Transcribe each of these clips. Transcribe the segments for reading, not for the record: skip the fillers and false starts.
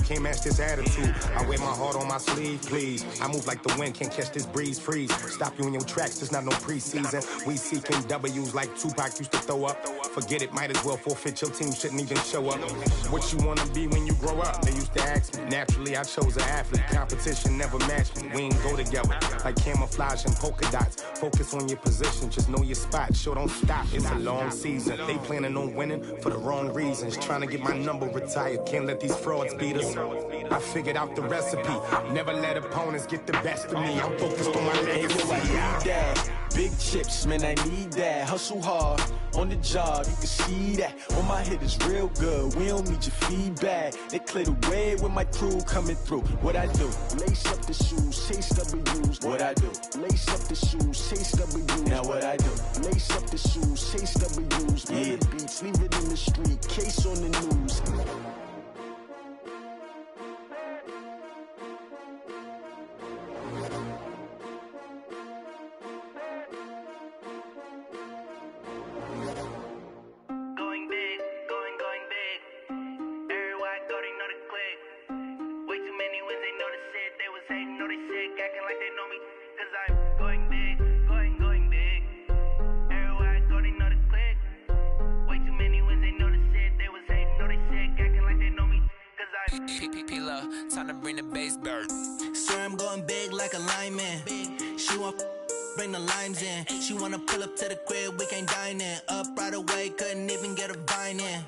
can't match this attitude. I wear my heart on my sleeve, please. I move like the wind, can't catch this breeze, freeze. Stop you in your tracks, there's not no preseason. We seeking W's like Tupac used to throw up. Forget it, might as well forfeit, your team shouldn't even show up. What you wanna be when you grow up? They used to ask me. Naturally, I chose an athlete. Competition never matched me. We ain't go together like camouflage and polka dots. Focus on your position, just know your spot. Sure, don't stop, it's a long season. They planning on winning for the wrong reasons. Trying to get my number retired, can't let these frauds beat us. I figured out the recipe. Never let opponents get the best of me. I'm focused on my legacy. Big chips, man, I need that. Hustle hard on the job, you can see that. On my head is real good, we don't need your feedback. They clear the way with my crew coming through. What I do? Lace up the shoes, chase W's. What I do? Lace up the shoes, chase W's. Now what I do? Lace up the shoes, chase W's. Yeah. The beats, leave it in the street, case on the news. Time to bring the bass bird. Sir, I'm going big like a lineman. She want bring the limes in. She wanna pull up to the crib, we can't dine in. Up right away, couldn't even get a vine in.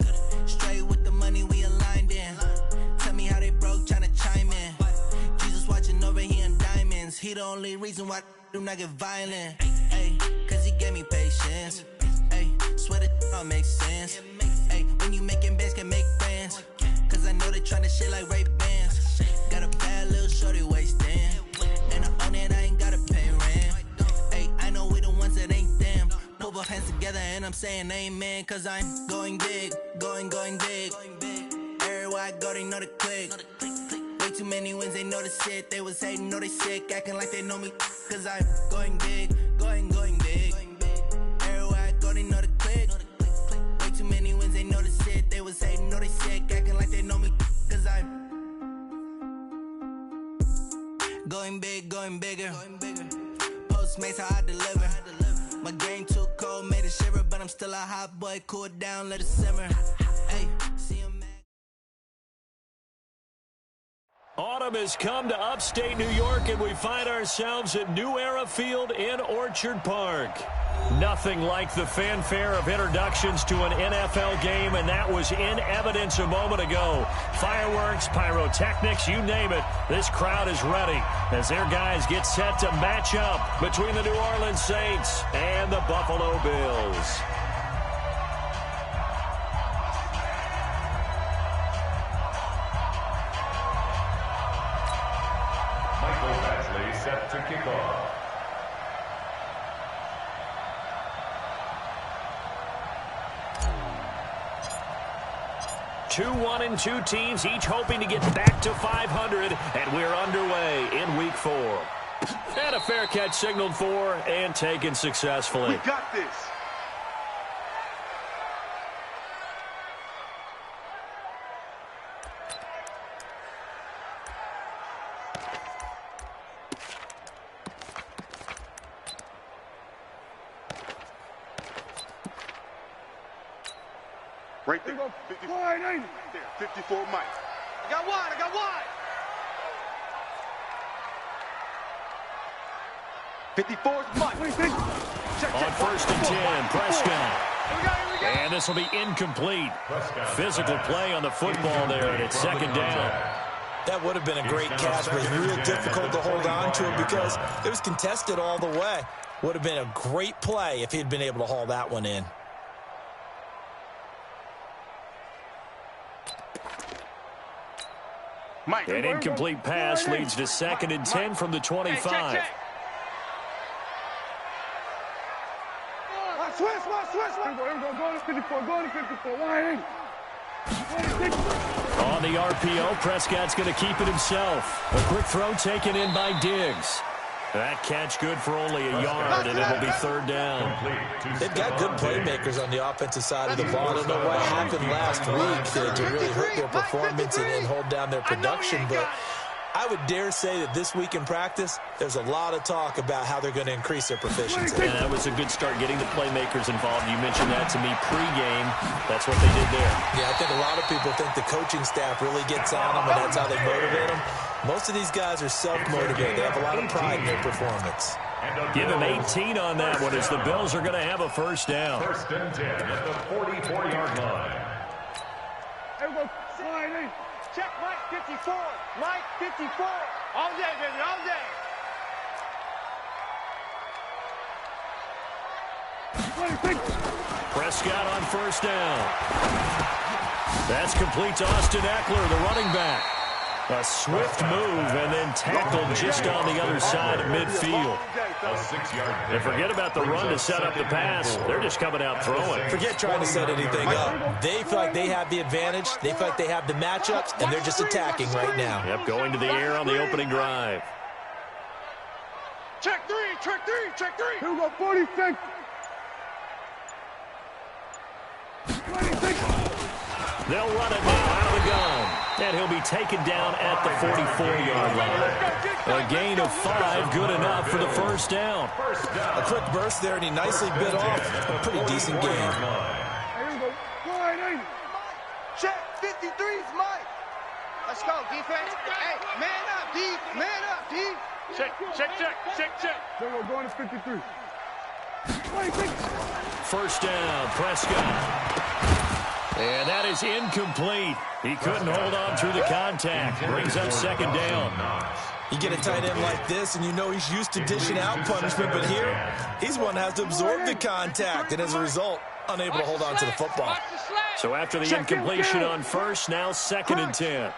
Straight with the money we aligned in. Tell me how they broke, tryna chime in. Jesus watching over here in diamonds. He the only reason why I do not get violent. Ay, cause he gave me patience. Ay, swear that all makes sense. Ay, when you making bands, can make friends. Cause I know they tryna shit like Ray-Bans. Got a bad little shorty wasting. And I own it, I ain't gotta pay rent. Ay, I know we the ones that ain't them. Put both hands together and I'm saying amen. Cause I'm going big, going big. Everywhere I go, they know the click. Way too many wins, they know the shit. They was hating, know they sick, acting like they know me. Cause I'm going big, going big. Everywhere I go, they know the click. Way too many wins, they know the shit. They was hating, know they sick, acting like they know me. Cause I'm going big, going bigger. Postmates how I deliver. My game too cold, made it shiver. But I'm still a hot boy, cool it down, let it simmer. Hey, see him. Autumn has come to upstate New York, and we find ourselves at New Era Field in Orchard Park. Nothing like the fanfare of introductions to an NFL game, and that was in evidence a moment ago. Fireworks, pyrotechnics, you name it. This crowd is ready as their guys get set to match up between the New Orleans Saints and the Buffalo Bills. Set to kick off. Two 1-2 teams, each hoping to get back to 500, and we're underway in Week 4. And a fair catch signaled for and taken successfully. We got this. Right there. 54, there. 54 Mike. I got wide. 54's Mike. On 1st and 10, Prescott. Here we go. And this will be incomplete. Physical play on the football there, and it's 2nd down. That would have been a great catch, but it's real difficult to hold on to it because it was contested all the way. Would have been a great play if he'd been able to haul that one in. An incomplete pass leads to 2nd and 10 from the 25. On the RPO, Prescott's going to keep it himself. A quick throw taken in by Diggs. That catch good for only a yard, and it'll be third down. They've got good playmakers on the offensive side of the ball. I don't know what happened last week to really hurt their performance and hold down their production, but I would dare say that this week in practice, there's a lot of talk about how they're going to increase their proficiency. Yeah, that was a good start getting the playmakers involved. You mentioned that to me pregame. That's what they did there. Yeah, I think a lot of people think the coaching staff really gets on them, and that's how they motivate them. Most of these guys are self-motivated. They have a lot of pride in their performance. Give them 18 on that one as the Bills are going to have a first down. First and 10 at the 44-yard line. Everyone, slide in. Check Mike 54. Mike 54. All day, baby, all day. Prescott on first down. That's complete to Austin Eckler, the running back. A swift move and then tackled just on the other side of midfield. And forget about the run to set up the pass. They're just coming out throwing. Forget trying to set anything up. They feel like they have the advantage. They feel like they have the matchups, and they're just attacking right now. Yep, going to the air on the opening drive. Check three, check three, check three. Here we go, 46. 26. They'll run it now out of the gun. And he'll be taken down at the 44-yard line. A gain of 5, good enough for the first down. A quick burst there, and he nicely bit off a pretty decent gain. Here we go, slide in. Check 53's Mike. Let's go, defense. Hey, man up, D. Man up, D. Check, check, check, check, check. Then we're going to 53. 26. First down, Prescott. And that is incomplete. He couldn't hold on through the contact. Brings up second down. You get a tight end like this, and you know he's used to dishing out punishment, but here, he's one that has to absorb the contact, and as a result, unable to hold on to the football. So after the incompletion on first, now second and 10.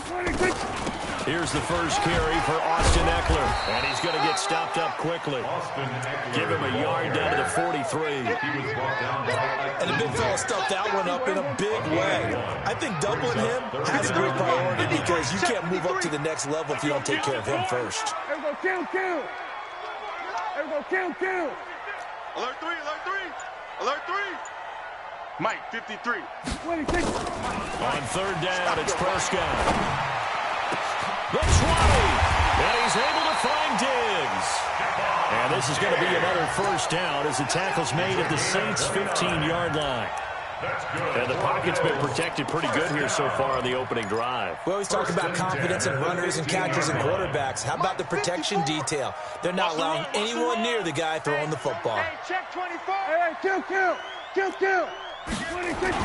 26. Here's the first carry for Austin Eckler, and he's going to get stopped up quickly. Give him a yard down to the 43. And the big fella stuffed that one up in a big way. I think doubling him has to be a priority because you can't move up to the next level if you don't take care of him first. Here we go, kill. Here we go, kill. Alert 3, alert 3. Alert 3. Mike 53. 26. On third down, it's Prescott. The 20, and he's able to find Diggs. And this is going to be another first down as the tackle's made at the Saints' 15-yard line. And the pocket's been protected pretty good here so far on the opening drive. We always talk about confidence in runners and catchers and quarterbacks. How about the protection detail? They're not allowing anyone near the guy throwing the football. Hey, check 24. Hey, kill. 26.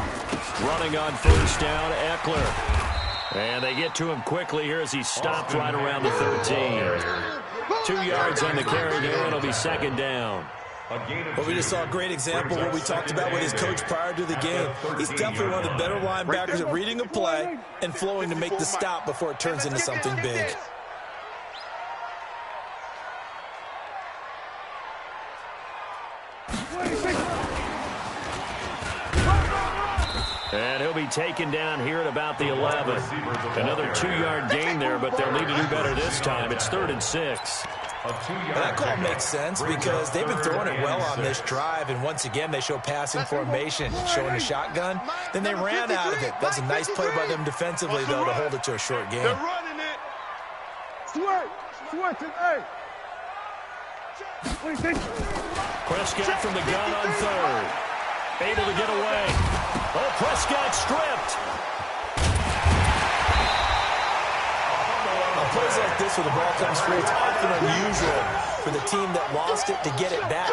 Running on first down, Eckler. And they get to him quickly here as he stopped right around the 13. 2 yards on the carry there, and it'll be second down. Well, we just saw a great example of what we talked about with his coach prior to the game. He's definitely one of the better linebackers at reading a play and flowing to make the stop before it turns into something big. And he'll be taken down here at about the 11. Another 2-yard gain there, but they'll need to do better this time. It's 3rd and 6. That call makes sense because they've been throwing it well on this drive, and once again they show passing formation, showing a shotgun. Then they ran out of it. That's a nice play by them defensively, though, to hold it to a short game. They're running it. Switch it, hey. 26. Prescott from the gun on third. Able to get away. Oh, Prescott stripped. On plays like this where the ball comes free, it's often unusual for the team that lost it to get it back.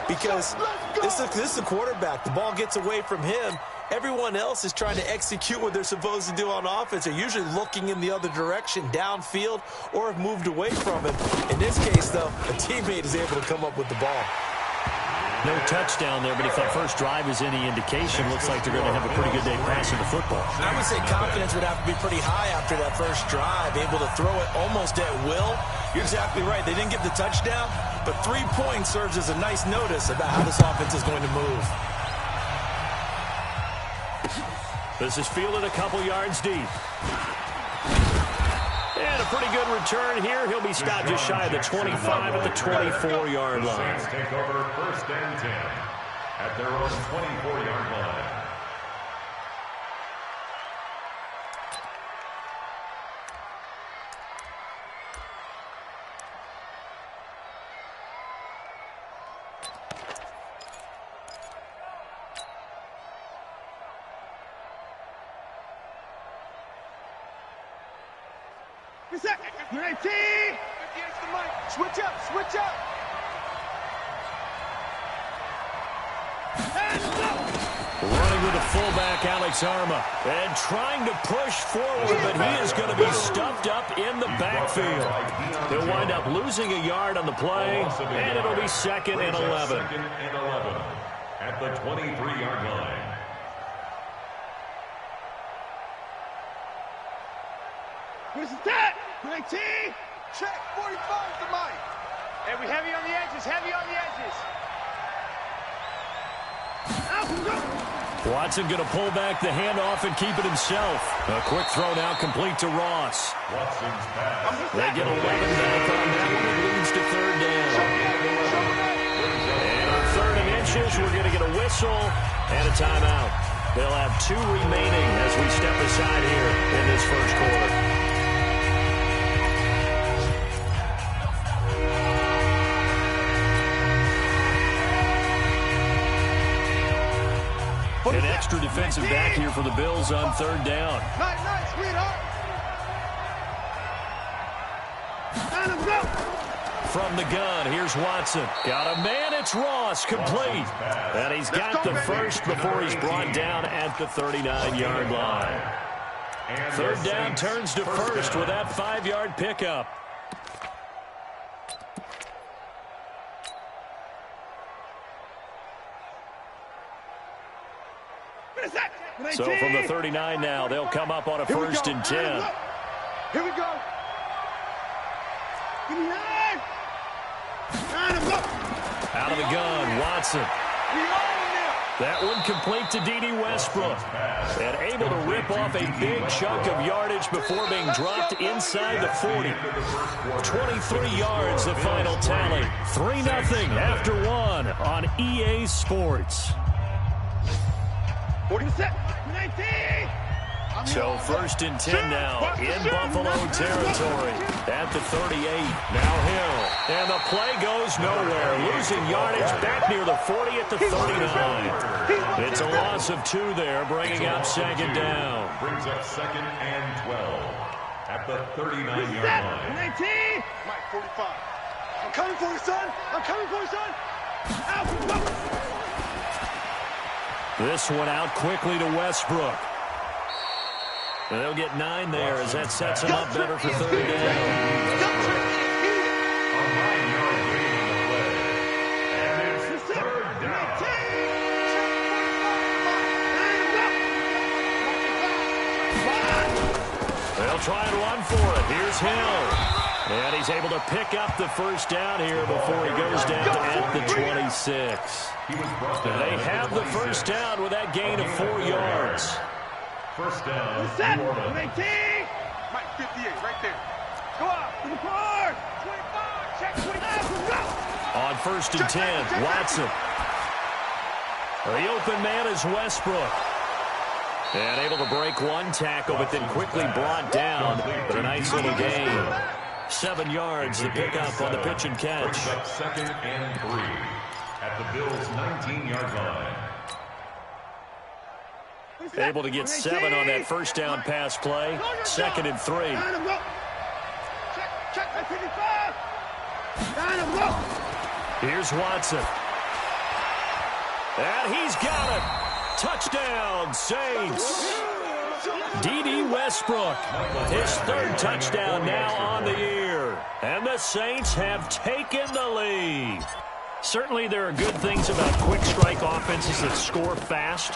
Because this is a quarterback. The ball gets away from him. Everyone else is trying to execute what they're supposed to do on offense. They're usually looking in the other direction, downfield, or have moved away from him. In this case, though, a teammate is able to come up with the ball. No touchdown there, but if that first drive is any indication, looks like they're going to have a pretty good day passing the football. I would say confidence would have to be pretty high after that first drive, able to throw it almost at will. You're exactly right. They didn't get the touchdown, but 3 points serves as a nice notice about how this offense is going to move. This is fielded a couple yards deep. And a pretty good return here. He'll be stopped just shy of the 25 at the 24-yard line. Saints take over 1st and 10 at their own 24-yard line. Switch up, switch up. Running with the fullback, Alex Arma, and trying to push forward, but he is going to be stuffed up in the backfield. He'll wind up losing a yard on the play, and it'll be 2nd and 11. 2nd and 11 at the 23-yard line. What's that? 19. Check. 45 to Mike. Hey, we heavy on the edges. Heavy on the edges. Watson going to pull back the handoff and keep it himself. A quick throw now complete to Ross. Watson's pass. They get 11 back on that one. It leads to 3rd down. And on 3rd and inches, we're going to get a whistle and a timeout. They'll have 2 remaining as we step aside here in this first quarter. An extra defensive back here for the Bills on 3rd down. Nice, sweetheart. From the gun, here's Watson. Got a man, it's Ross, complete. And he's got the first before he's brought down at the 39-yard line. 3rd down turns to 1st with that 5-yard pickup. So from the 39 now, they'll come up on a 1st and 10. Here we go. Out of the gun, Watson. That one complete to D.D. Westbrook. And able to rip off a big chunk of yardage before being dropped inside the 40. 23 yards, the final tally. 3-0 after 1 on EA Sports. 40%. 19. So 1st and 10 now in Buffalo territory at the 38. Now Hill. And the play goes nowhere. Losing yardage back near the 40 at the 39. It's a loss of 2 there, bringing up 2nd down. Brings up 2nd and 12 at the 39-yard line. 19. Mike, 45. I'm coming for you, son. I'm coming for you, son. Out. This one out quickly to Westbrook. And they'll get 9 there as that sets them up better for 3rd down. A 9-yard gain on the play. And it's 3rd down. They'll try and run for it. Here's Hill. And he's able to pick up the 1st down here before he goes down at the 26. They have the 1st down with that gain of 4 yards. 1st down. New Orleans. 19. Mike, 58, right there. Go out to the car. 25. Check 25. Go. On 1st and 10, Watson. The open man is Westbrook. And able to break 1 tackle, but then quickly brought down. But a nice little gain. 7 yards, the pickup on the pitch and catch. 2nd and 3 at the Bills' 19-yard line. Able to get 7 on that 1st down pass play. 2nd and 3. Check 55. Here's Watson. And he's got it. Touchdown, Saints. D.D. Westbrook, his 3rd touchdown now on the year. And the Saints have taken the lead. Certainly there are good things about quick strike offenses that score fast.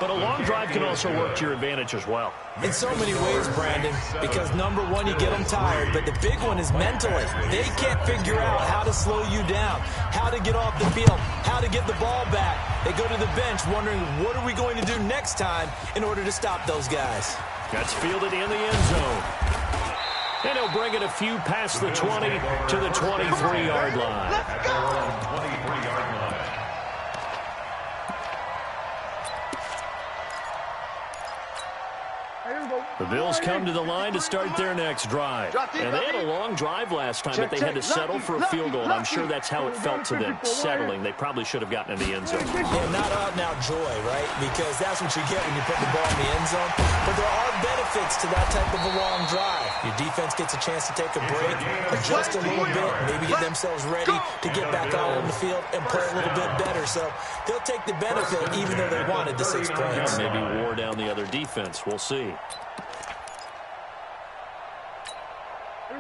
But a long drive can also work to your advantage as well. In so many ways, Brandon, because number one, you get them tired, but the big one is mentally. They can't figure out how to slow you down, how to get off the field, how to get the ball back. They go to the bench wondering, what are we going to do next time in order to stop those guys? That's fielded in the end zone. And he'll bring it a few past the 20 to the 23-yard line. Let's go! 23-yard line. The Bills come to the line to start their next drive. And they had a long drive last time, but they had to settle for a field goal. And I'm sure that's how it felt to them, settling. They probably should have gotten in the end zone. Yeah, not out-and-out joy, right? Because that's what you get when you put the ball in the end zone. But there are benefits to that type of a long drive. Your defense gets a chance to take a break, adjust a little bit, maybe get themselves ready to get back out on the field and play a little bit better. So they'll take the benefit even though they wanted the 6 points. Maybe wore down the other defense. We'll see.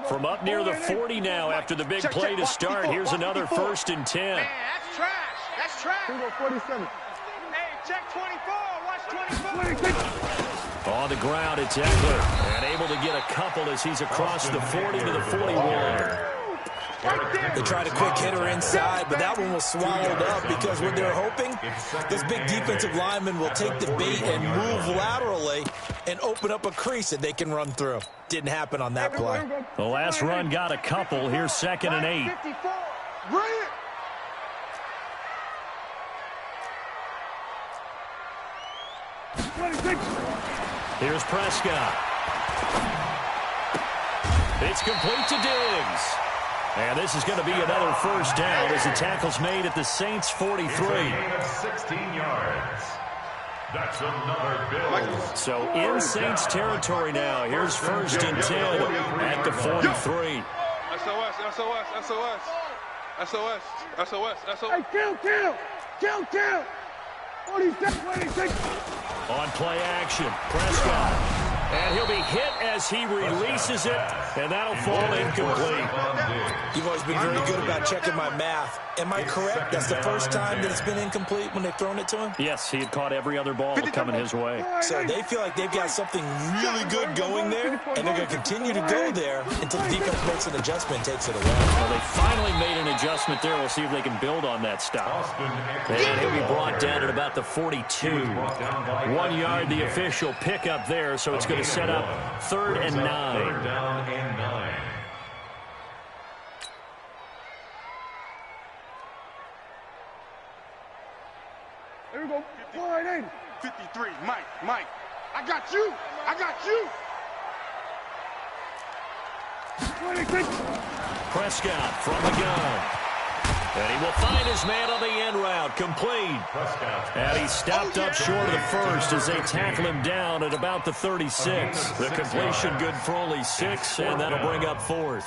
From up near the 40 now after the big play to start. Here's another 1st and 10. Man, that's trash. That's trash. 47. Hey, check 24. Watch 24. On the ground, it's Eckler. And able to get a couple as he's across the 40 to the 41. They tried a quick hitter inside, but that one was swallowed up because what they're hoping, this big defensive lineman will take the bait and move laterally and open up a crease that they can run through. Didn't happen on that play. The last run got a couple. Here's 2nd and 8. 54. Bring it. Here's Prescott. It's complete to Diggs. And this is going to be another 1st down as the tackle's made at the Saints' 43. It's a gain of 16 yards. That's another Bills. So in Saints territory now. Here's 1st and 10 at the 43. SOS, SOS, SOS. SOS, SOS, SOS. Hey, kill. 26. On play action, Prescott. And he'll be hit as he releases it, and that'll fall incomplete. You've always been very good about checking my math. Am I correct? That's the first time that it's been incomplete when they've thrown it to him? Yes, he had caught every other ball coming his way. So they feel like they've got something really good going there, and they're going to continue to go there until the defense makes an adjustment and takes it away. Well, they finally made an adjustment there. We'll see if they can build on that stop. And he'll be brought down at about the 42. 1 yard, the official pickup there, so it's going to set up 3rd and 9. 3rd down and 9. There we go. 53. Mike. I got you. 26. Prescott from the gun. And he will find his man on the end route. Complete. And he stopped up short of the 1st as they tackle him down at about the 36. The completion good for only 6, and that'll bring up 4th.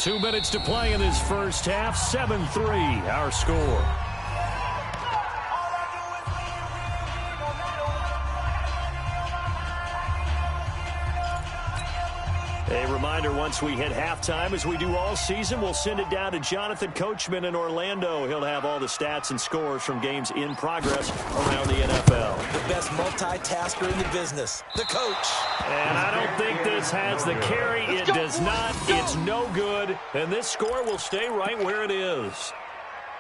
2 minutes to play in this first half. 7-3 our score. A reminder, once we hit halftime, as we do all season, we'll send it down to Jonathan Coachman in Orlando. He'll have all the stats and scores from games in progress around the NFL. The best multitasker in the business, the coach. And I don't think this has the carry. It does not. It's no good. And this score will stay right where it is.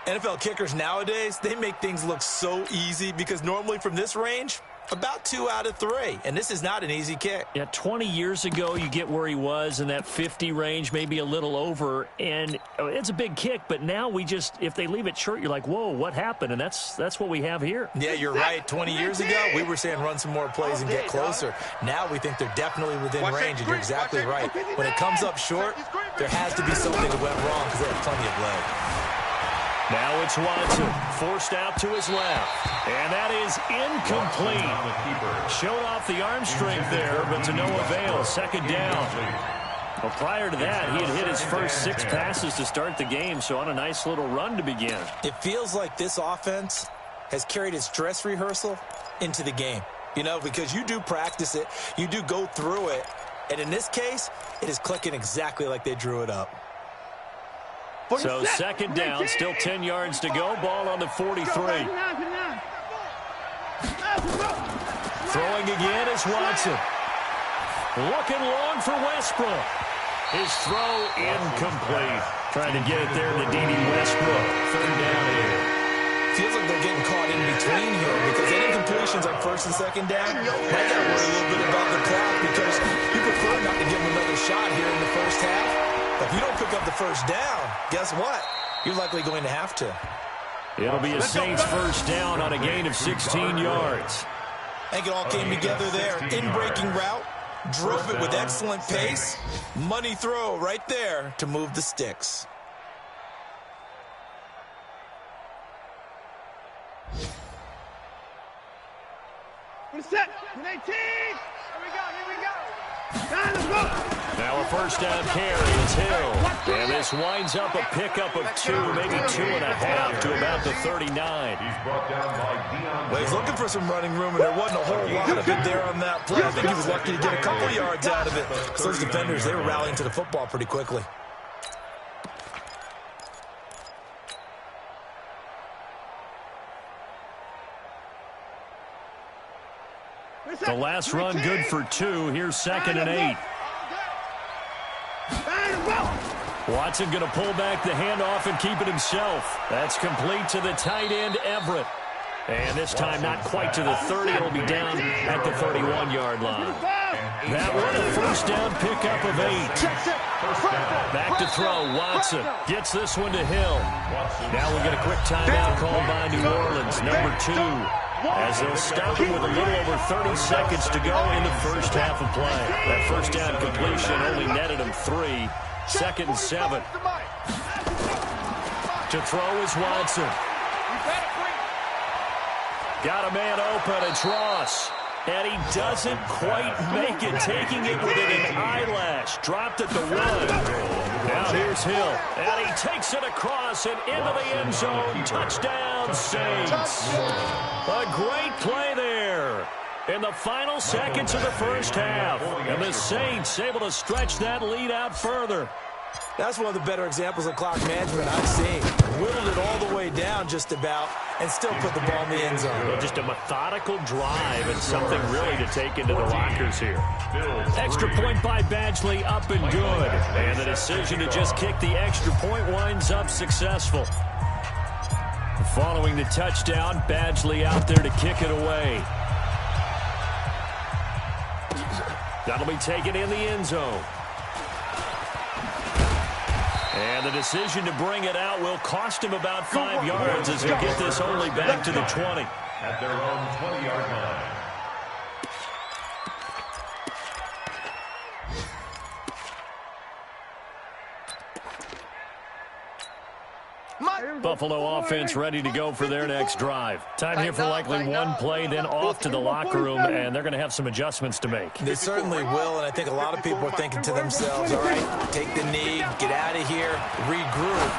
NFL kickers nowadays, they make things look so easy because normally from this range, about 2 out of 3, and this is not an easy kick. Yeah, 20 years ago, you get where he was in that 50 range, maybe a little over, and it's a big kick, but now we just, if they leave it short, you're like, whoa, what happened? And that's what we have here. Yeah, you're right. 20 years ago, we were saying run some more plays and get closer. Now we think they're definitely within range, and you're exactly right. When it comes up short, there has to be something that went wrong because they have plenty of leg. Now it's Watson, forced out to his left. And that is incomplete. Showed off the arm strength there, but to no avail. 2nd down. Well, prior to that, he had hit his first 6 passes to start the game, so on a nice little run to begin. It feels like this offense has carried its dress rehearsal into the game. You know, because you do practice it, you do go through it, and in this case, it is clicking exactly like they drew it up. So 2nd down, still 10 yards to go. Ball on the 43. Throwing again is Watson. Looking long for Westbrook. His throw incomplete. Trying to get it there to D.D. Westbrook. 3rd down here. feels like they're getting caught in between here because any completions on first and second down, now you got to worry a little bit about the clock because you prefer not to give them another shot here in the first half. But if you don't pick up the first down, guess what? You're likely going to have to. It'll be a Saints first down on a gain of 16 yards. I think it all came together there. In-breaking route, drove it with excellent pace. Money throw right there to move the sticks. Set. 18. Here we go. Let's go. Now a first down carry is Hill. And this winds up a pickup of 2, maybe 2.5 to about the 39. Well, he's looking for some running room, and there wasn't a whole lot of it there on that play. I think he was lucky to get a couple yards out of it. So those defenders, they were rallying to the football pretty quickly. The last run good for 2. Here's 2nd and 8. Watson going to pull back the handoff and keep it himself. That's complete to the tight end, Everett. And this time not quite to the 30. It'll be down at the 31-yard line. That one a first down pickup of 8. Back to throw. Watson gets this one to Hill. Now we'll get a quick timeout called by New Orleans, number 2. As they'll stop him with a little over 30 seconds to go in the first half of play. That first down completion only netted him 3. 2nd and 7. To throw is Watson. Got a man open. It's Ross. And he doesn't quite make it, taking it within an eyelash. Dropped at the 1. Now here's Hill. And he takes it across and into the end zone. Touchdown, Saints. A great play there in the final seconds of the first half. And the Saints able to stretch that lead out further. That's one of the better examples of clock management I've seen. Whittled it all the way down just about and still put the ball in the end zone. Well, just a methodical drive and something really to take into the lockers here. Extra point by Badgley, up and good. And the decision to just kick the extra point winds up successful. Following the touchdown, Badgley out there to kick it away. That'll be taken in the end zone. And the decision to bring it out will cost him about 5 yards as he'll get this only back to the 20. At their own 20-yard line. Buffalo offense ready to go for their next drive. Time here for likely one play, then off to the locker room, and they're going to have some adjustments to make. They certainly will, and I think a lot of people are thinking to themselves, all right, take the knee, get out of here, regroup.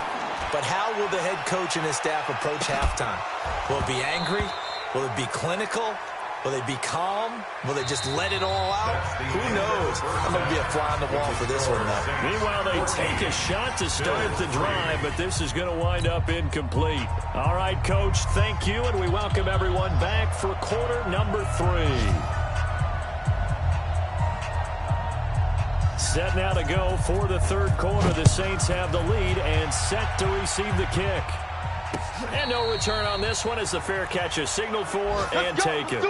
But how will the head coach and his staff approach halftime? Will it be angry? Will it be clinical? Will they be calm? Will they just let it all out? Who knows? I'm going to be a fly on the wall for this one, though. Meanwhile, they take a shot to start the drive, but this is going to wind up incomplete. All right, Coach, thank you, and we welcome everyone back for quarter number 3. Set now to go for the third quarter. The Saints have the lead and set to receive the kick. And no return on this one as the fair catch is signaled for and taken.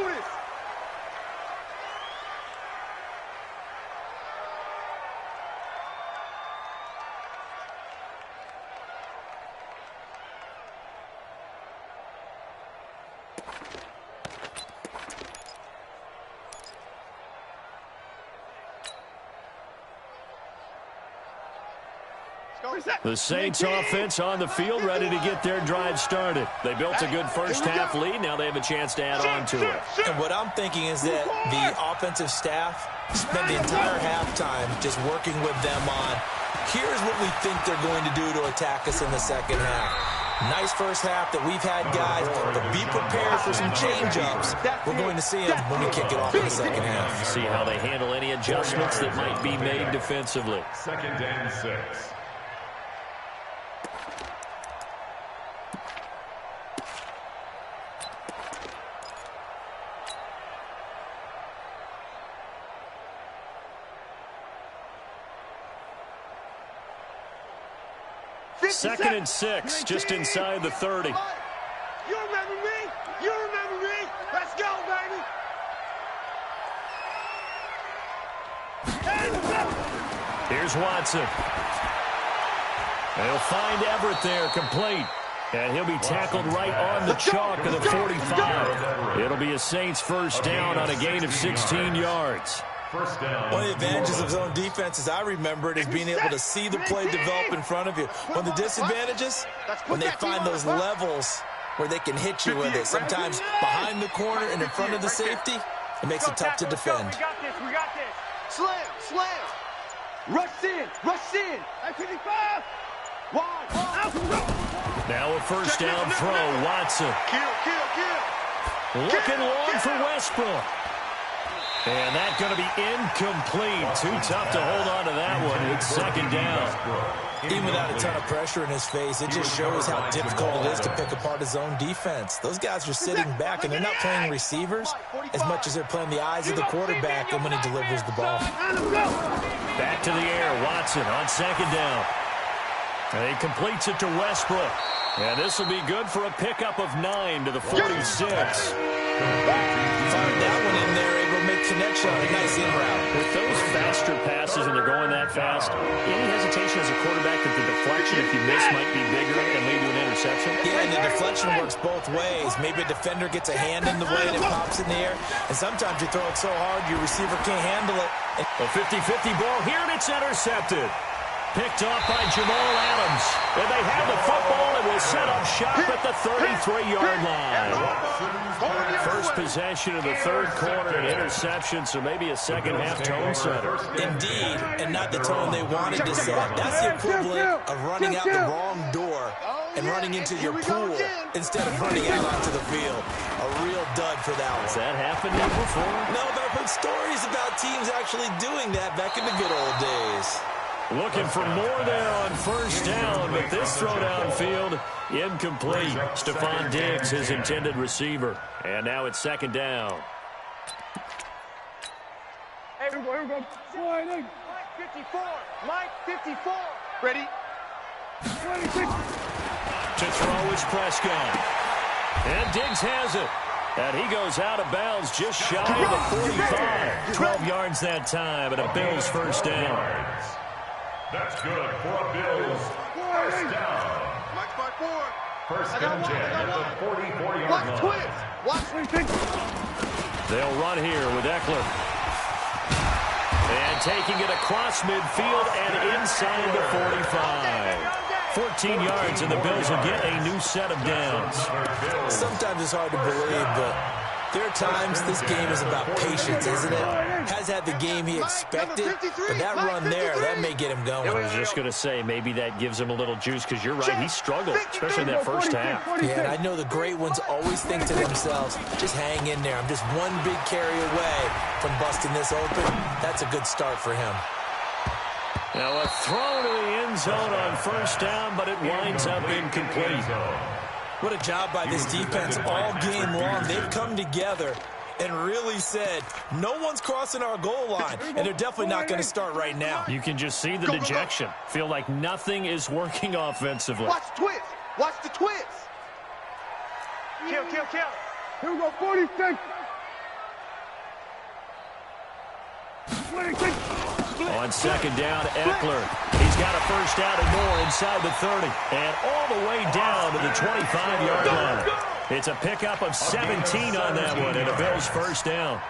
The Saints offense on the field ready to get their drive started. They built a good first half lead. Now they have a chance to add on to it. And what I'm thinking is that the offensive staff spent the entire halftime just working with them on, here's what we think they're going to do to attack us in the second half. Nice first half that we've had, guys, but be prepared for some change-ups. We're going to see them when we kick it off in the second half. See how they handle any adjustments that might be made defensively. 2nd and 6. Second and 6, just inside the 30. Here's Watson. They'll find Everett there, complete. And he'll be tackled right on the chalk of the 45. It'll be a Saints first down on a gain of 16 yards. First down. One of the advantages of zone defense, as I remember it, is being able to see the play develop in front of you. One of the disadvantages, when they find those levels where they can hit you with it, sometimes behind the corner and in front of the safety, it makes it tough to defend. We got this. Slam. Rush in. 55. Wide. Now a first down throw, Watson. Kill. Looking long for Westbrook. And that's going to be incomplete. Too tough to hold on to that one. It's second down. Even without a ton of pressure in his face, it just shows how difficult it is to pick apart his own defense. Those guys are sitting back, and they're not playing receivers as much as they're playing the eyes of the quarterback and when he delivers the ball. Back to the air, Watson on second down. And he completes it to Westbrook. And this will be good for a pickup of 9 to the 46. Fired that one in there, able to make connection on a nice in route. With those faster passes and they're going that fast, any hesitation as a quarterback that the deflection, if you miss, might be bigger and lead to an interception? Yeah, and the deflection works both ways. Maybe a defender gets a hand in the way and it pops in the air. And sometimes you throw it so hard your receiver can't handle it. A 50-50 ball here, and it's intercepted. Picked off by Jamal Adams. And they have the football and will set up shop at the 33-yard line. First possession of the third quarter, an interception, so maybe a second-half tone setter. Indeed, and not the tone they wanted to set. That's the equivalent of running out the wrong door and running into your pool instead of running out onto the field. A real dud for that one. Has that happened to you before? No, but I've heard stories about teams actually doing that back in the good old days. Looking for more there on first down, but this throw downfield, incomplete. Stephon Diggs, his intended receiver. And now it's second down. Hey, here we go. Mike 54. Mike 54. Ready? 26. To throw is Prescott. And Diggs has it. And he goes out of bounds just shy of the 45. 12 yards that time, and a Bills first down. That's good for a Bills first down. Mike 5-4. First and 10 at the 44-yard Watch line. twist. Watch twist. They'll run here with Eckler. And taking it across midfield and inside the 45. 14 yards, and the Bills will get a new set of downs. Sometimes it's hard to believe, but there are times this game is about patience, isn't it? Has had the game he expected, but that run there, that may get him going. I was just going to say, maybe that gives him a little juice, because you're right, he struggled, especially in that first half. Yeah, and I know the great ones always think to themselves, just hang in there. I'm just one big carry away from busting this open. That's a good start for him. Now a throw to the end zone on first down, but it winds up incomplete. What a job by this defense all game long. They've come together and really said, no one's crossing our goal line, and they're definitely not going to start right now. You can just see the dejection. Feel like nothing is working offensively. Watch twist. Watch the twist. Kill. Here we go, 46. 26. On second down, Eckler. He's got a first down and more inside the 30. And all the way down to the 25-yard line. It's a pickup of 17 on that one, and a Bills first down.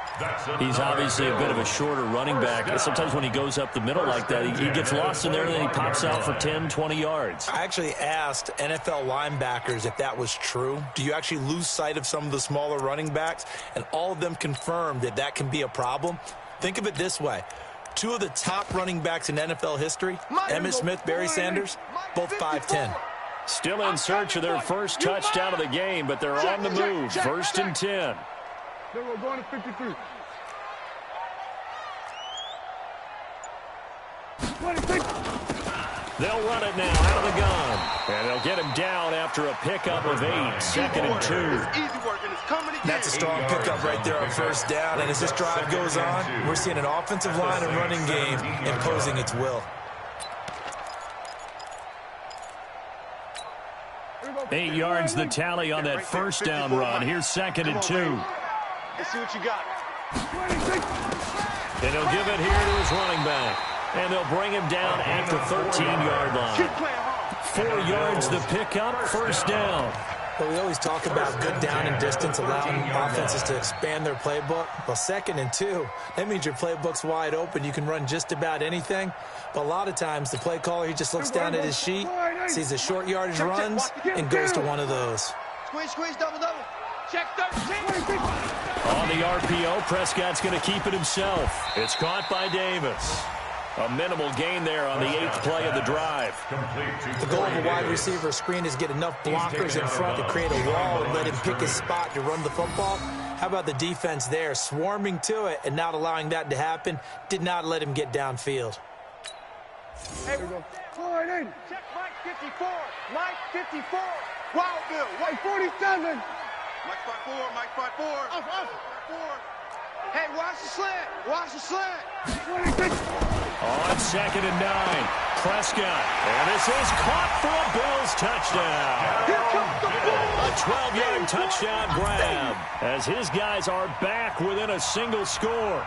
He's obviously a bit of a shorter running back. Sometimes when he goes up the middle like that, he gets lost in there, and then he pops out for 10, 20 yards. I actually asked NFL linebackers if that was true. Do you actually lose sight of some of the smaller running backs? And all of them confirmed that that can be a problem. Think of it this way. Two of the top running backs in NFL history, Emmitt Smith, Barry Sanders, both 5'10". Still in search of their first touchdown of the game, but they're on the move. First and 10. Then we're going to 53. 26. They'll run it now out of the gun. And they'll get him down after a pickup of 8. Second and 2. That's a strong pickup right there on first down. And as this drive goes on, we're seeing an offensive line and running game imposing its will. 8 yards the tally on that first down run. Here's second and 2. Let's see what you got. And he'll give it here to his running back. And they'll bring him down at the 13-yard line. 4 yards the pickup, first down. Well, we always talk about good down and distance, allowing offenses to expand their playbook. Well, 2nd and 2, that means your playbook's wide open. You can run just about anything. But a lot of times, the play caller, he just looks down at his sheet, sees the short yardage runs, and goes to one of those. Squeeze, double. Check 13. On the RPO, Prescott's going to keep it himself. It's caught by Davis. A minimal gain there on the 8th play of the drive. The goal of a wide receiver screen is get enough blockers in front to create a wall and let him pick his spot to run the football. How about the defense there, swarming to it and not allowing that to happen? Did not let him get downfield. Hey, we go. Forward in. Check Mike 54. Mike 54. Wild Bill. White 47. Mike 54. Off. Hey, watch the slant. 26. On 2nd and 9, Prescott. And this is caught for a Bills touchdown. A 12-yard touchdown grab as his guys are back within a single score.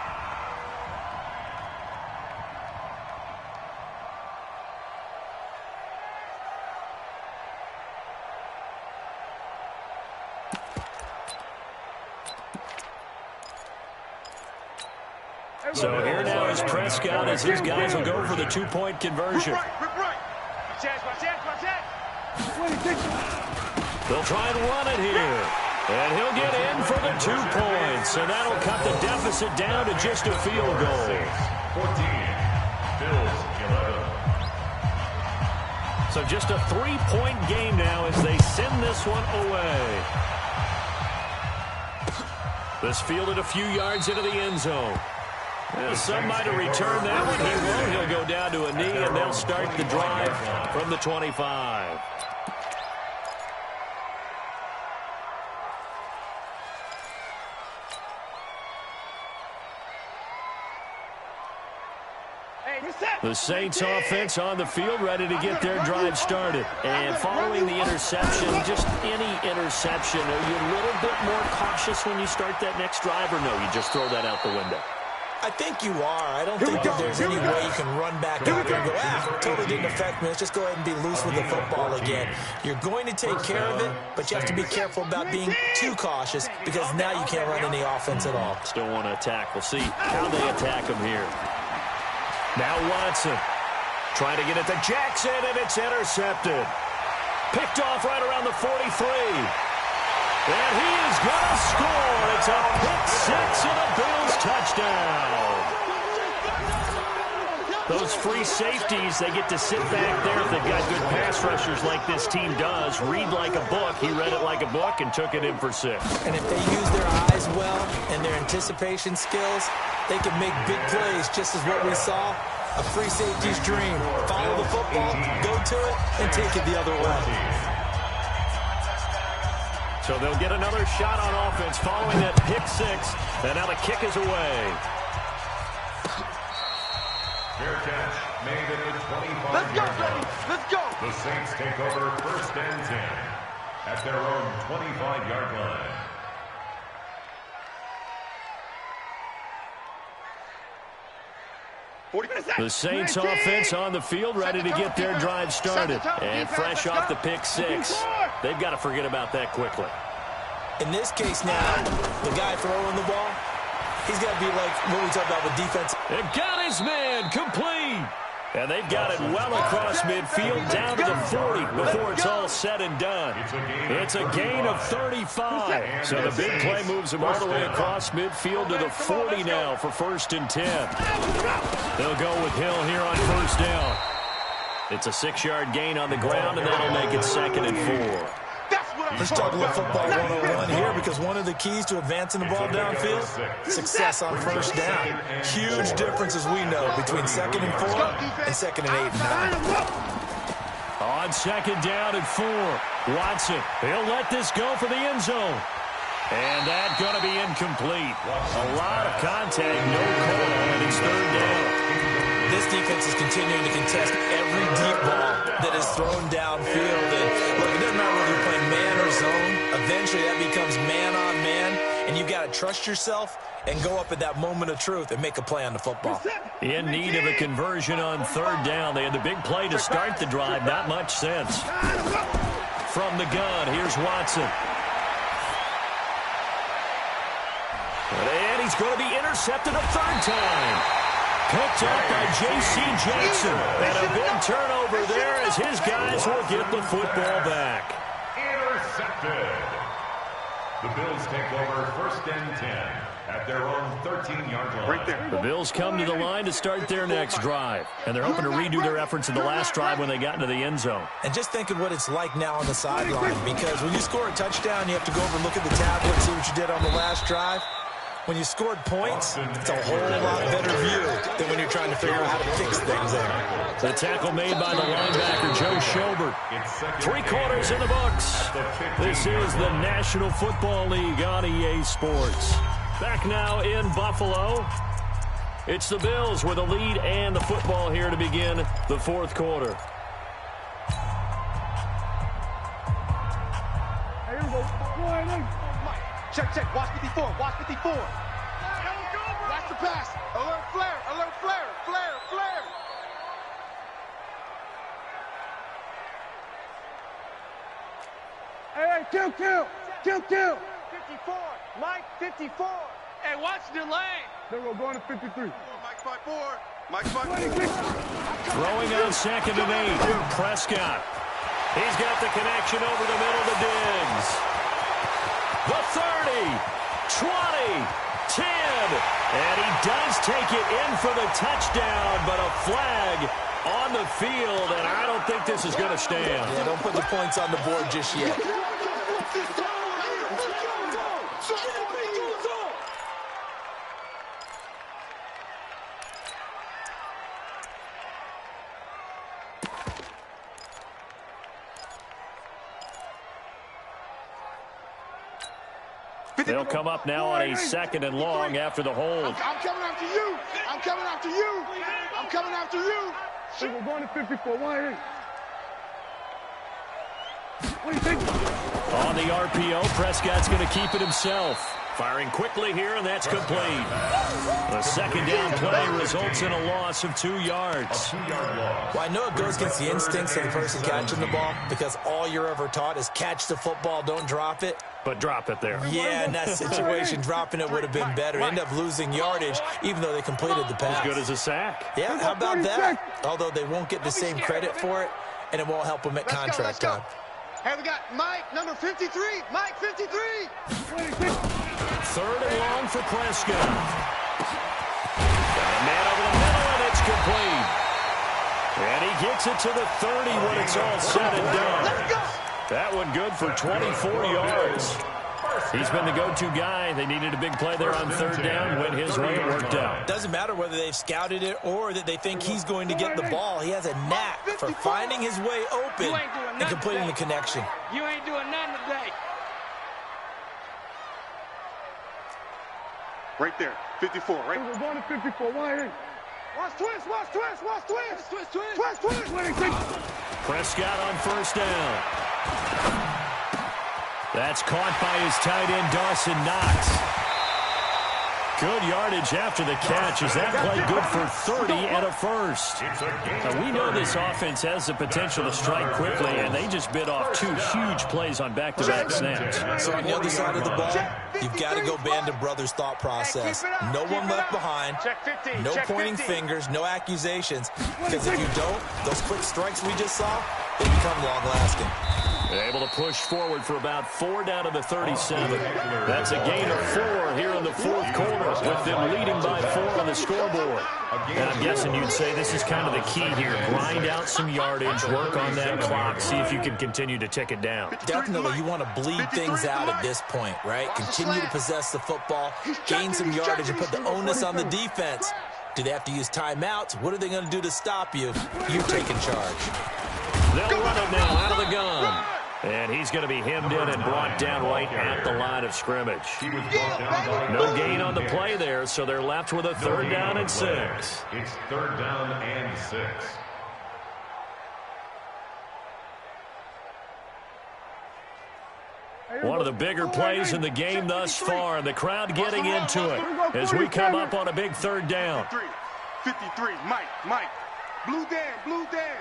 So here now is Prescott as his guys will go for the 2-point conversion. They'll try and run it here. And he'll get in for the 2 points. And that'll cut the deficit down to just a field goal. 14, Bills 11. So just a 3-point game now as they send this one away. This fielded a few yards into the end zone. Well, some might have returned that one. He won't. He'll go down to a knee, and they'll start the drive from the 25. The Saints offense on the field, ready to get their drive started. And following the interception, just any interception, are you a little bit more cautious when you start that next drive, or no, you just throw that out the window? I think you are. I don't think that there's any way you can run back out there and go, totally didn't affect me. Let's just go ahead and be loose with the football again. You're going to take care of it, but you have to be careful about being too cautious because now you can't run any offense at all. Still want to attack. We'll see how they attack him here. Now Watson trying to get it to Jackson, and it's intercepted. Picked off right around the 43. And he is going to score. It's a pick six and a Bills touchdown. Those free safeties, they get to sit back there if they've got good pass rushers like this team does. Read like a book. He read it like a book and took it in for 6. And if they use their eyes well and their anticipation skills, they can make big plays, just as what we saw. A free safety's dream. Follow the football, go to it, and take it the other way. So they'll get another shot on offense following that pick 6. And now the kick is away. Fair catch made at the 25-yard line. Let's go. The Saints take over 1st and 10 at their own 25-yard line. The Saints offense on the field, ready to get their drive started. And fresh off the pick 6. They've got to forget about that quickly. In this case now, the guy throwing the ball, he's got to be like what we talk about with defense. It got his man complete. And they've got it well across midfield down to the 40 before it's all said and done. It's a gain of 35. So the big play moves them all the way across midfield to the 40 now for 1st and 10. They'll go with Hill here on 1st down. It's a 6-yard gain on the ground, and that'll make it 2nd and 4. Let's talk a little football 101 here, because one of the keys to advancing the ball downfield, success on 1st down. Huge difference, as we know, between 2nd and 4 and 2nd and 8 and 9. On 2nd down and 4, Watson, he'll let this go for the end zone. And that's going to be incomplete. A lot of contact, no call, and it's 3rd down. this defense is continuing to contest every deep ball that is thrown downfield. And look, it doesn't matter whether you're playing man or zone. Eventually, that becomes man on man, and you've got to trust yourself and go up at that moment of truth and make a play on the football. In need of a conversion on third down. They had the big play to start the drive. Not much sense. From the gun, here's Watson. And he's going to be intercepted a third time. Picked up by J.C. Jackson. And a big turnover there as his guys will get the football back. Intercepted. The Bills take over 1st and 10 at their own 13-yard line. Right there. The Bills come to the line to start their next drive. And they're hoping to redo their efforts in the last drive when they got into the end zone. And just think of what it's like now on the sideline, because when you score a touchdown, you have to go over and look at the tablet, see what you did on the last drive. When you scored points, it's a whole lot better view than when you're trying to figure out how to fix things there. The tackle made by the linebacker, Joe Schobert. 3 quarters in the books. This is the National Football League on EA Sports. Back now in Buffalo. It's the Bills with a lead and the football here to begin the 4th quarter. Hey, here we go. Check, check. Watch 54. Watch 54. Watch the pass. Alert flare. Alert flare. Flare. Flare. Hey, kill. 54. Mike, 54. Hey, watch the lane. There we go, going to 53. Mike 5-4. Mike 5-4. Throwing on 2nd and 8. Prescott. He's got the connection over the middle to Diggs. The 30, 20, 10. And he does take it in for the touchdown, but a flag on the field, and I don't think this is going to stand. Yeah, don't put the points on the board just yet. They'll come up now on a 2nd and long after the hold. I'm coming after you. I'm coming after you. I'm coming after you. We're going to 54. 1-8. What do you think? On the RPO, Prescott's going to keep it himself. Firing quickly here, and that's complete. The 2nd down play results in a loss of 2 yards. Well, I know it goes against the instincts of the person catching the ball, because all you're ever taught is catch the football, don't drop it. But drop it there. Yeah, in that situation, dropping it would have been better. End up losing yardage, even though they completed the pass. As good as a sack. Yeah, how about that? Although they won't get the same credit for it, and it won't help them at contract time. Hey, we got Mike, number 53. Mike, 53. 3rd and long for Prescott. Got a man over the middle, and it's complete. And he gets it to the 30 when it's all said and done. Let's go. That one good for 24 yards. He's been the go-to guy. They needed a big play there on 3rd down when his run worked out. Doesn't matter whether they've scouted it or that they think he's going to get the ball. He has a knack for finding his way open and completing the connection. You ain't doing nothing today. Right there, 54, right? We're going to 54. 1-8. Watch twist. Prescott on 1st down. That's caught by his tight end, Dawson Knox. Good yardage after the catch. Is that play good for 30 and a first? Now, we know this offense has the potential to strike quickly, and they just bit off 2 huge plays on back-to-back snaps. So on the other side of the ball, you've got to go band of brothers thought process. No one left behind, no pointing fingers, no accusations, because if you don't, those quick strikes we just saw, they become long-lasting. Able to push forward for about 4 down to the 37. That's a gain of 4 here in the 4th quarter, with them leading by 4 on the scoreboard. And I'm guessing you'd say this is kind of the key here. Grind out some yardage, work on that clock, see if you can continue to tick it down. Definitely, you want to bleed things out at this point, right? Continue to possess the football, gain some yardage, and put the onus on the defense. Do they have to use timeouts? What are they going to do to stop you? You're taking charge. They'll run it now out of the gun. And he's going to be hemmed in and brought down right at the line of scrimmage. No gain on the play there, so they're left with a 3rd down and 6. It's 3rd down and 6. One of the bigger plays in the game thus far, and the crowd getting into it as we come up on a big 3rd down. 53, Mike. Blue Dan.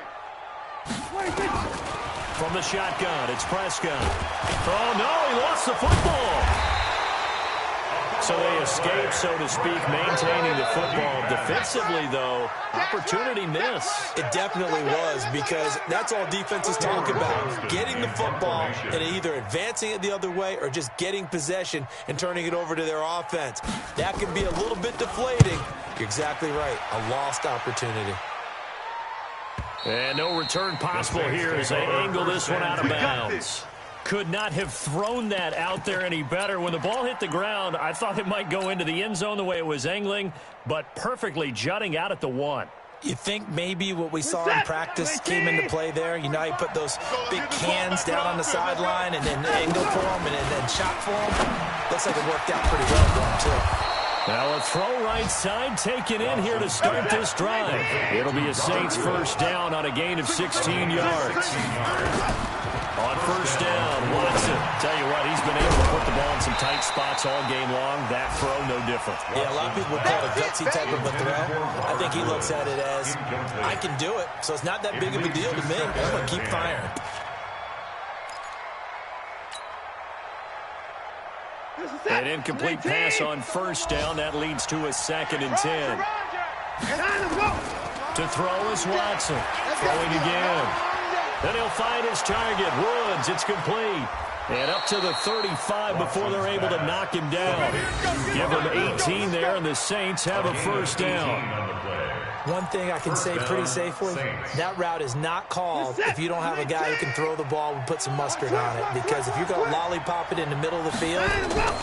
From the shotgun, it's Prescott. Oh, no, he lost the football. So they escape, so to speak, maintaining the football. Defensively, though, opportunity miss. It definitely was, because that's all defenses talk about. Getting the football and either advancing it the other way or just getting possession and turning it over to their offense. That can be a little bit deflating. You're exactly right. A lost opportunity. And no return possible here as they angle this one out of bounds. Could not have thrown that out there any better. When the ball hit the ground, I thought it might go into the end zone the way it was angling, but perfectly jutting out at the 1. You think maybe what we saw in practice came into play there? You know, you put those big cans down on the sideline and then angle for them and then shot for them. Looks like it worked out pretty well for them, too. Now a throw right side taken in here to start this drive. It'll be a Saints 1st down on a gain of 16 yards. On 1st down, Watson. Tell you what, he's been able to put the ball in some tight spots all game long. That throw, no different. Yeah, a lot of people would call it a gutsy type of a throw. I think he looks at it as, I can do it, so it's not that big of a deal to me. I'm going to keep firing. An incomplete pass on 1st down. That leads to a 2nd and 10. To throw is Watson. Throwing again. Then he'll find his target. Woods, it's complete. And up to the 35 before they're able to knock him down. Give him 18 there, and the Saints have a 1st down. One thing I can say pretty safely, that route is not called if you don't have a guy who can throw the ball and put some mustard on it. Because if you're going to lollipop it in the middle of the field,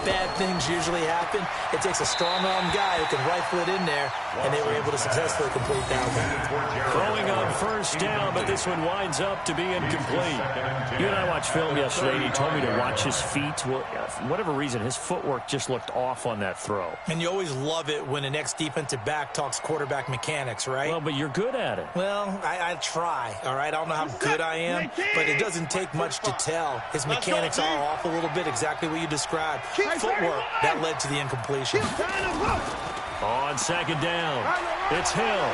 bad things usually happen. It takes a strong-arm guy who can rifle it in there, and they were able to successfully complete that one. Throwing on 1st down, but this one winds up to be incomplete. You and I watched film yesterday, and he told me to watch his feet. Well, for whatever reason, his footwork just looked off on that throw. And you always love it when an ex-defensive back talks quarterback mechanics, right? Well, but you're good at it. Well, I try, all right? I don't know how good I am, but it doesn't take much to tell. His mechanics are off a little bit, exactly what you described. Footwork, that led to the incompletion. On 2nd down, it's Hill.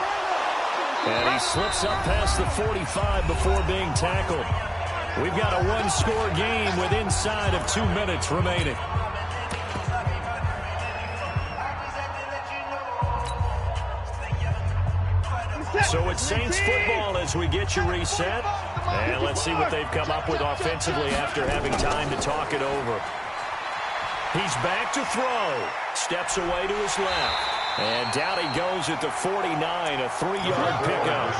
And he slips up past the 45 before being tackled. We've got a 1-score game with inside of 2 minutes remaining. So it's Saints football as we get you reset. And let's see what they've come up with offensively after having time to talk it over. He's back to throw. Steps away to his left. And down he goes at the 49, a 3-yard pickup.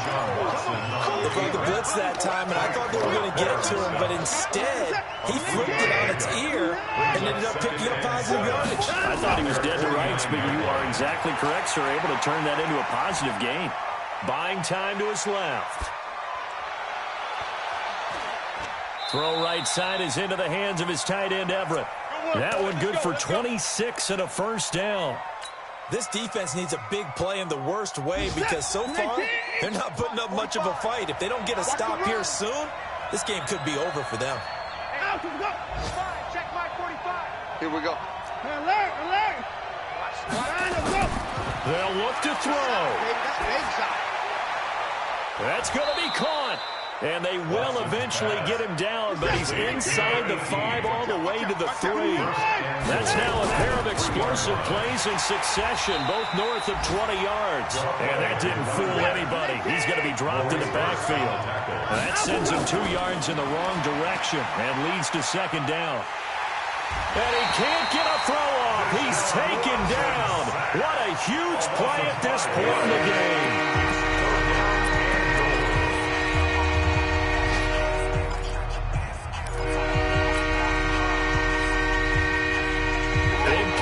They brought the blitz that time, and I thought they were going to get to him, but instead, he flipped it on its ear and ended up picking up positive yardage. I thought he was dead to rights, but you are exactly correct, sir. Able to turn that into a positive gain. Buying time to his left. Throw right side is into the hands of his tight end, Everett. That one good for 26 and a 1st down. This defense needs a big play in the worst way because so far, they're not putting up much of a fight. If they don't get a stop here soon, this game could be over for them. Here we go. They'll look to throw. That's going to be caught. And they will eventually get him down, but he's inside the 5 all the way to the 3. That's now a pair of explosive plays in succession, both north of 20 yards. And that didn't fool anybody. He's going to be dropped in the backfield. That sends him 2 yards in the wrong direction and leads to 2nd down. And he can't get a throw off. He's taken down. What a huge play at this point in the game.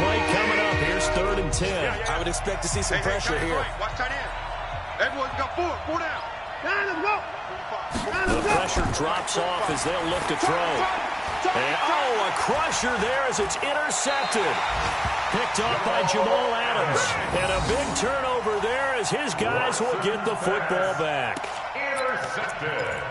Play coming up. Here's 3rd and 10. I would expect to see some pressure here. Watch tight end. Everyone's got 4 down. The pressure drops off as they'll look to throw. And, oh, a crusher there as it's intercepted. Picked off by Jamal Adams. And a big turnover there as his guys will get the football back. Intercepted.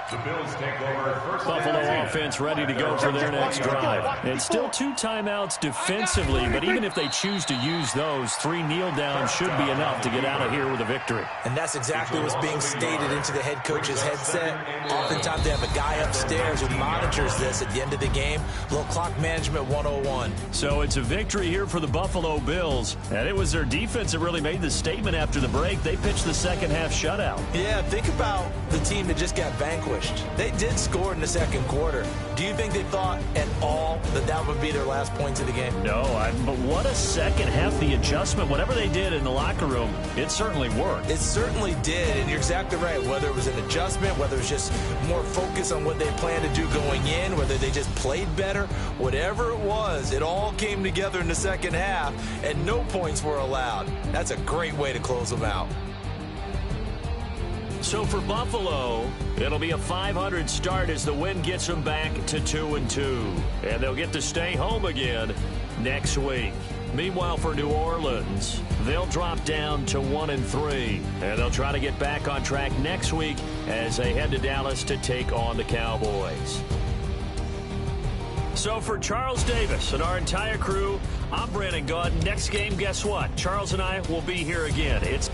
The Bills take over first. Buffalo offense ready to go for their next drive. It's still 2 timeouts defensively, but even if they choose to use those, 3 kneel downs should be enough to get out of here with a victory. And that's exactly what's being stated into the head coach's headset. Oftentimes they have a guy upstairs who monitors this at the end of the game. Little clock management 101. So it's a victory here for the Buffalo Bills. And it was their defense that really made the statement after the break. They pitched the second half shutout. Yeah, think about the team that just got vanquished. They did score in the second quarter. Do you think they thought at all that that would be their last points of the game? No, but what a second half. The adjustment, whatever they did in the locker room, it certainly worked. It certainly did, and you're exactly right. Whether it was an adjustment, whether it was just more focus on what they planned to do going in, whether they just played better, whatever it was, it all came together in the second half, and no points were allowed. That's a great way to close them out. So for Buffalo, it'll be a .500 start as the win gets them back to 2-2. And they'll get to stay home again next week. Meanwhile, for New Orleans, they'll drop down to 1-3. And they'll try to get back on track next week as they head to Dallas to take on the Cowboys. So for Charles Davis and our entire crew, I'm Brandon Gaudin. Next game, guess what? Charles and I will be here again. It's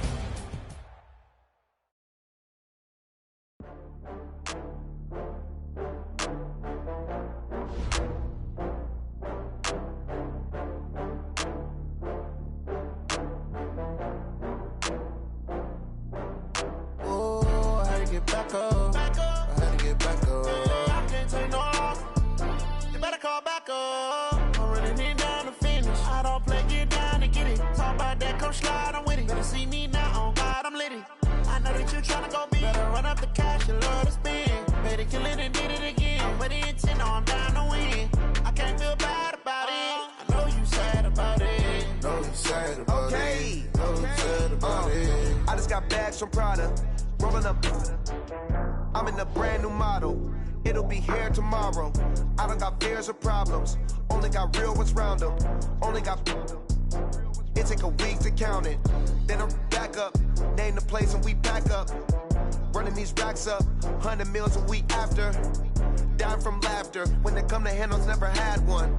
I'm in a brand new model. It'll be here tomorrow. I don't got fears or problems. Only got real ones round them. Only got. It take a week to count it. Then I'm back up. Name the place and we pack up. Running these racks up. 100 meals a week after. Down from laughter. When they come to handles, never had one.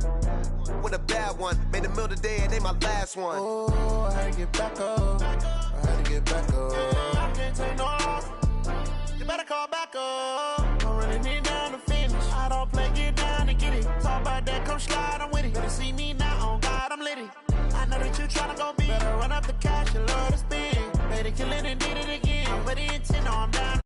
With a bad one. Made a meal today and they my last one. Oh, I had to get back up. I had to get back up. I can't take no loss. You better call back up. I'm running it down to finish. I don't play, get down and get it. Talk about that, come slide, I'm with it. Better see me now, on God, I'm litty. I know that you tryna go big. Better run up the cash, you love to spin. Made it, kill it, and did it again. I'm ready and 10, no, I'm down.